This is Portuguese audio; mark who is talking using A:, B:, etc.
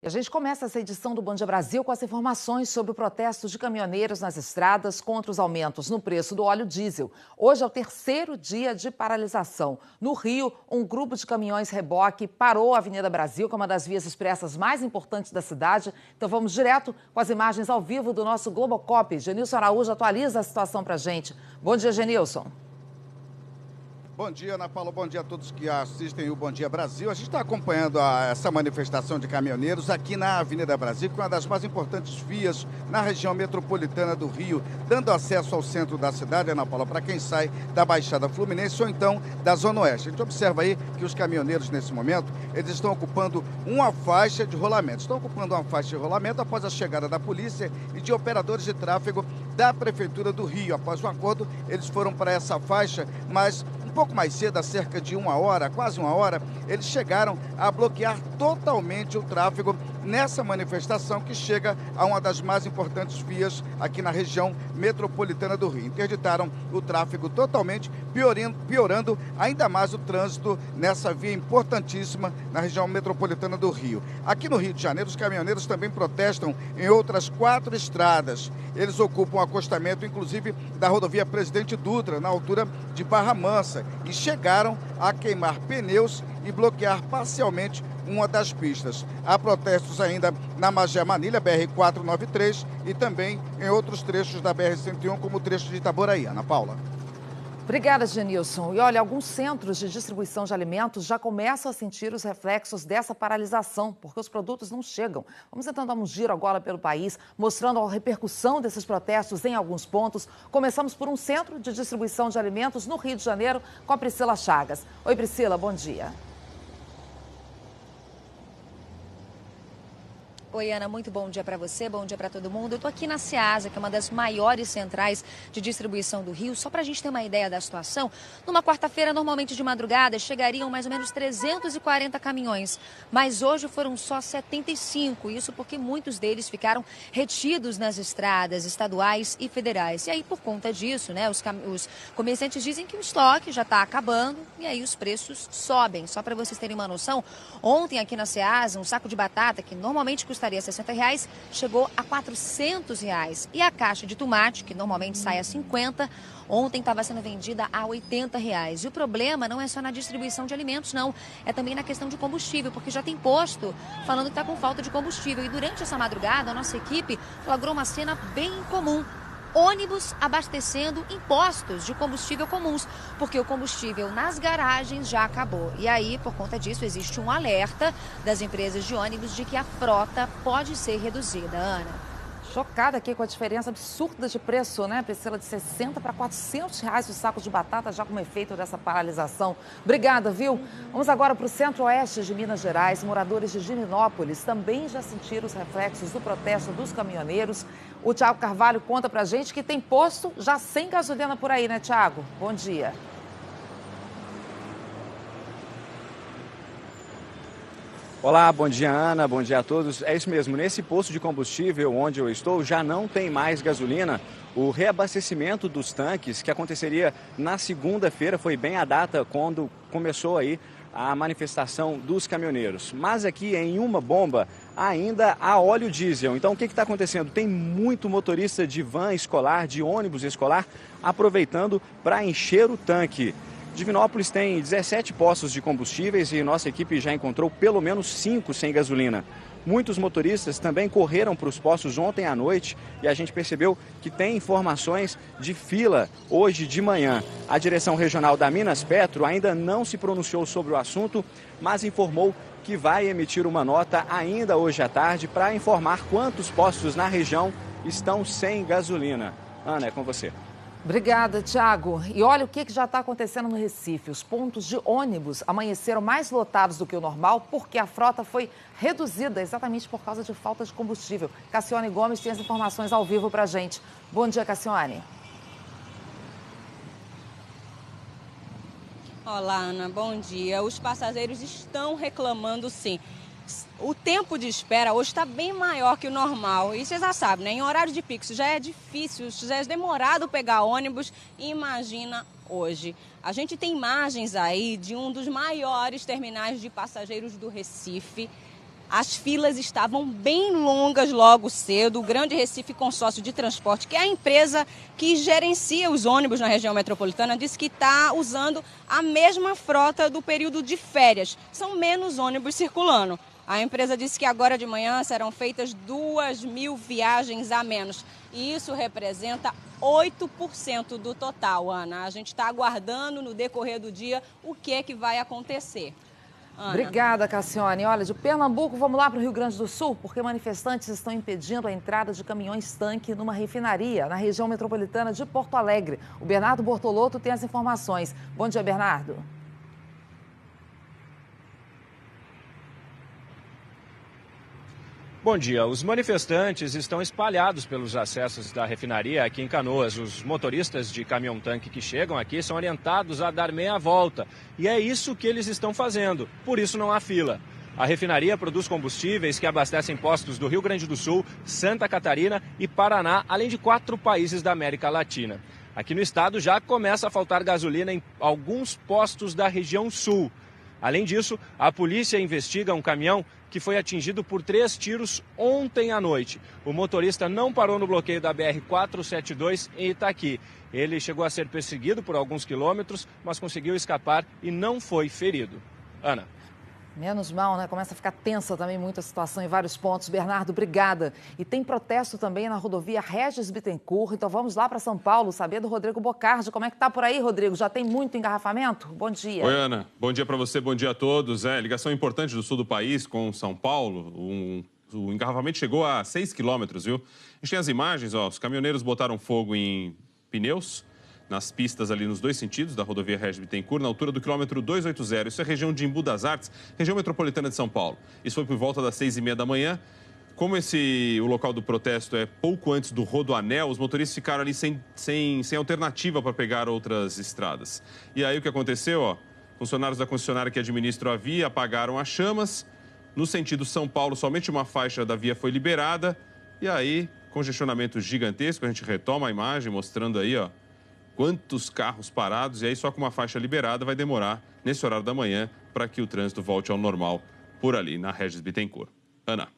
A: E a gente começa essa edição do Bom Dia Brasil com as informações sobre o protesto de caminhoneiros nas estradas contra os aumentos no preço do óleo diesel. Hoje é o terceiro dia de paralisação. No Rio, um grupo de caminhões reboque parou a Avenida Brasil, que é uma das vias expressas mais importantes da cidade. Então vamos direto com as imagens ao vivo do nosso Globocop. Genilson Araújo atualiza a situação para a gente. Bom dia, Genilson.
B: Bom dia, Ana Paula. Bom dia a todos que assistem o Bom Dia Brasil. A gente está acompanhando essa manifestação de caminhoneiros aqui na Avenida Brasil, que é uma das mais importantes vias na região metropolitana do Rio, dando acesso ao centro da cidade, Ana Paula, para quem sai da Baixada Fluminense ou então da Zona Oeste. A gente observa aí que os caminhoneiros, nesse momento, eles estão ocupando uma faixa de rolamento. Estão ocupando uma faixa de rolamento após a chegada da polícia e de operadores de tráfego da Prefeitura do Rio. Após um acordo, eles foram para essa faixa, mas um pouco mais cedo, há cerca de uma hora, quase uma hora, eles chegaram a bloquear totalmente o tráfego nessa manifestação que chega a uma das mais importantes vias aqui na região metropolitana do Rio. Interditaram o tráfego totalmente, piorando ainda mais o trânsito nessa via importantíssima na região metropolitana do Rio. Aqui no Rio de Janeiro, os caminhoneiros também protestam em outras 4 estradas. Eles ocupam o acostamento, inclusive, da rodovia Presidente Dutra, na altura de Barra Mansa, e chegaram a queimar pneus e bloquear parcialmente uma das pistas. Há protestos ainda na Magé Manilha, BR-493, e também em outros trechos da BR-101, como o trecho de Itaboraí. Ana Paula.
A: Obrigada, Genilson. E olha, alguns centros de distribuição de alimentos já começam a sentir os reflexos dessa paralisação, porque os produtos não chegam. Vamos então dar um giro agora pelo país, mostrando a repercussão desses protestos em alguns pontos. Começamos por um centro de distribuição de alimentos no Rio de Janeiro, com a Priscila Chagas. Oi, Priscila, bom dia.
C: Oi, Ana, muito bom dia para você, bom dia para todo mundo. Eu estou aqui na Ceasa, que é uma das maiores centrais de distribuição do Rio. Só para a gente ter uma ideia da situação, numa quarta-feira, normalmente de madrugada, chegariam mais ou menos 340 caminhões. Mas hoje foram só 75, isso porque muitos deles ficaram retidos nas estradas estaduais e federais. E aí, por conta disso, né, os comerciantes dizem que o estoque já está acabando e aí os preços sobem. Só para vocês terem uma noção, ontem aqui na Ceasa, um saco de batata, que normalmente custaria R$60, chegou a R$400. E a caixa de tomate, que normalmente sai a 50, ontem estava sendo vendida a R$80. E o problema não é só na distribuição de alimentos, não. É também na questão de combustível, porque já tem posto falando que está com falta de combustível. E durante essa madrugada, a nossa equipe flagrou uma cena bem incomum. Ônibus abastecendo em postos de combustível comuns, porque o combustível nas garagens já acabou. E aí, por conta disso, existe um alerta das empresas de ônibus de que a frota pode ser reduzida. Ana.
A: Chocada aqui com a diferença absurda de preço, né, Priscila? De 60 para R$400 o saco de batata, já como efeito dessa paralisação. Obrigada, viu? Vamos agora para o centro-oeste de Minas Gerais. Moradores de Divinópolis também já sentiram os reflexos do protesto dos caminhoneiros. O Tiago Carvalho conta pra gente que tem posto já sem gasolina por aí, né, Tiago? Bom dia.
D: Olá, bom dia, Ana, bom dia a todos. É isso mesmo, nesse posto de combustível onde eu estou já não tem mais gasolina. O reabastecimento dos tanques, que aconteceria na segunda-feira, foi bem a data quando começou aí a manifestação dos caminhoneiros. Mas aqui em uma bomba ainda há óleo diesel. Então o que está acontecendo? Tem muito motorista de van escolar, de ônibus escolar, aproveitando para encher o tanque. Divinópolis tem 17 postos de combustíveis e nossa equipe já encontrou pelo menos 5 sem gasolina. Muitos motoristas também correram para os postos ontem à noite e a gente percebeu que tem informações de fila hoje de manhã. A direção regional da Minas Petro ainda não se pronunciou sobre o assunto, mas informou que vai emitir uma nota ainda hoje à tarde para informar quantos postos na região estão sem gasolina. Ana, é com você.
A: Obrigada, Tiago. E olha o que já está acontecendo no Recife. Os pontos de ônibus amanheceram mais lotados do que o normal porque a frota foi reduzida exatamente por causa de falta de combustível. Cassiane Gomes tem as informações ao vivo para a gente. Bom dia, Cassiane.
E: Olá, Ana. Bom dia. Os passageiros estão reclamando, sim. O tempo de espera hoje está bem maior que o normal. E você já sabe, né? Em horário de pico já é difícil, já é demorado pegar ônibus. Imagina hoje. A gente tem imagens aí de um dos maiores terminais de passageiros do Recife. As filas estavam bem longas logo cedo. O Grande Recife Consórcio de Transporte, que é a empresa que gerencia os ônibus na região metropolitana, disse que está usando a mesma frota do período de férias. São menos ônibus circulando. A empresa disse que agora de manhã serão feitas 2.000 viagens a menos. E isso representa 8% do total, Ana. A gente está aguardando no decorrer do dia o que é que vai acontecer. Ana.
A: Obrigada, Cassiane. Olha, de Pernambuco, vamos lá para o Rio Grande do Sul, porque manifestantes estão impedindo a entrada de caminhões-tanque numa refinaria na região metropolitana de Porto Alegre. O Bernardo Bortolotto tem as informações. Bom dia, Bernardo.
D: Bom dia. Os manifestantes estão espalhados pelos acessos da refinaria aqui em Canoas. Os motoristas de caminhão-tanque que chegam aqui são orientados a dar meia volta. E é isso que eles estão fazendo. Por isso não há fila. A refinaria produz combustíveis que abastecem postos do Rio Grande do Sul, Santa Catarina e Paraná, além de 4 países da América Latina. Aqui no estado já começa a faltar gasolina em alguns postos da região sul. Além disso, a polícia investiga um caminhão que foi atingido por 3 tiros ontem à noite. O motorista não parou no bloqueio da BR-472 em Itaqui. Ele chegou a ser perseguido por alguns quilômetros, mas conseguiu escapar e não foi ferido. Ana.
A: Menos mal, né? Começa a ficar tensa também muito a situação em vários pontos. Bernardo, obrigada. E tem protesto também na rodovia Regis Bittencourt. Então vamos lá para São Paulo saber do Rodrigo Bocardi. Como é que tá por aí, Rodrigo? Já tem muito engarrafamento? Bom dia.
F: Oi, Ana. Bom dia para você, bom dia a todos. Ligação importante do sul do país com São Paulo. O engarrafamento chegou a 6 quilômetros, viu? A gente tem as imagens, ó. Os caminhoneiros botaram fogo em pneus nas pistas ali nos 2 sentidos da rodovia Regis Bittencourt, na altura do quilômetro 280. Isso é região de Embu das Artes, região metropolitana de São Paulo. Isso foi por volta das 6h30 da manhã. Como o local do protesto é pouco antes do Rodoanel, os motoristas ficaram ali sem alternativa para pegar outras estradas. E aí o que aconteceu, ó, funcionários da concessionária que administram a via apagaram as chamas. No sentido São Paulo, somente uma faixa da via foi liberada. E aí, congestionamento gigantesco. A gente retoma a imagem mostrando aí, ó, quantos carros parados, e aí só com uma faixa liberada vai demorar, nesse horário da manhã, para que o trânsito volte ao normal por ali, na Regis Bittencourt. Ana.